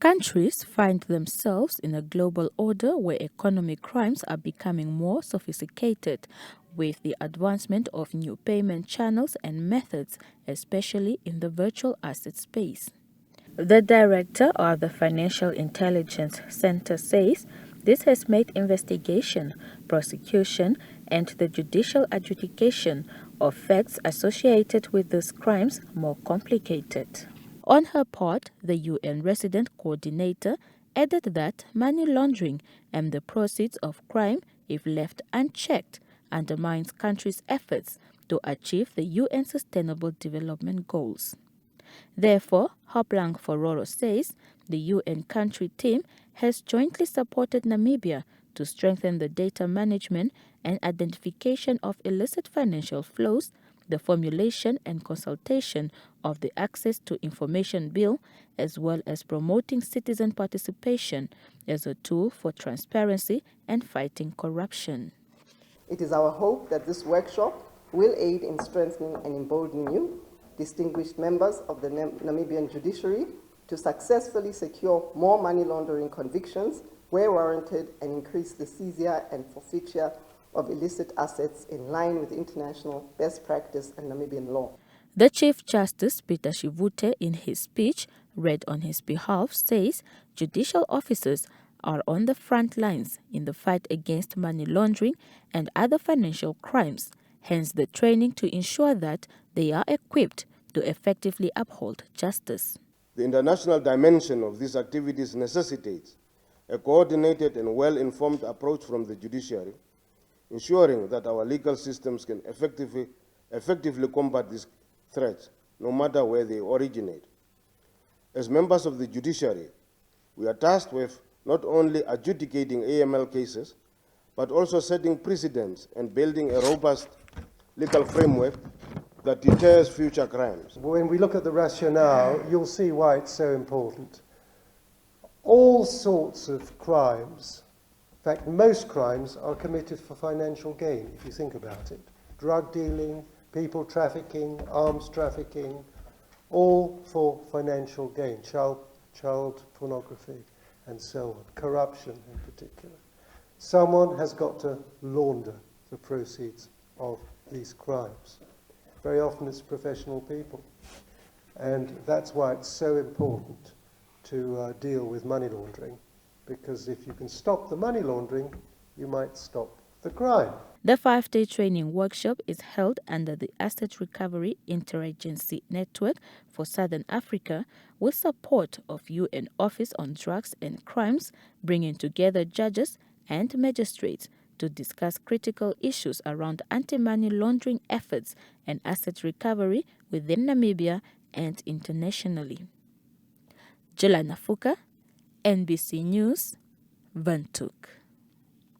Countries find themselves in a global order where economic crimes are becoming more sophisticated, with the advancement of new payment channels and methods, especially in the virtual asset space. The director of the Financial Intelligence Center says this has made investigation, prosecution, and the judicial adjudication of facts associated with these crimes more complicated. On her part, the UN resident coordinator added that money laundering and the proceeds of crime, if left unchecked, undermines countries' efforts to achieve the UN Sustainable Development Goals. Therefore, Hoplang Fororo says the UN country team has jointly supported Namibia to strengthen the data management and identification of illicit financial flows, the formulation and consultation of the Access to Information Bill, as well as promoting citizen participation as a tool for transparency and fighting corruption. It is our hope that this workshop will aid in strengthening and emboldening you, distinguished members of the Namibian judiciary, to successfully secure more money laundering convictions where warranted and increase the seizure and forfeiture of illicit assets in line with international best practice and Namibian law. The Chief Justice, Peter Shivute, in his speech read on his behalf, says judicial officers are on the front lines in the fight against money laundering and other financial crimes, hence the training to ensure that they are equipped to effectively uphold justice. The international dimension of these activities necessitates a coordinated and well-informed approach from the judiciary, ensuring that our legal systems can effectively combat these threats, no matter where they originate. As members of the judiciary, we are tasked with not only adjudicating AML cases, but also setting precedents and building a robust legal framework that deters future crimes. When we look at the rationale, you'll see why it's so important. All sorts of crimes, in fact, most crimes are committed for financial gain, if you think about it. Drug dealing, people trafficking, arms trafficking, all for financial gain, child pornography, and so on, corruption in particular. Someone has got to launder the proceeds of these crimes. Very often it's professional people. And that's why it's so important to deal with money laundering, because if you can stop the money laundering, you might stop the crime. The 5-day training workshop is held under the Asset Recovery Interagency Network for Southern Africa with support of UN Office on Drugs and Crimes, bringing together judges and magistrates to discuss critical issues around anti-money laundering efforts and asset recovery within Namibia and internationally. Jelana Fuka, NBC News, Windhoek.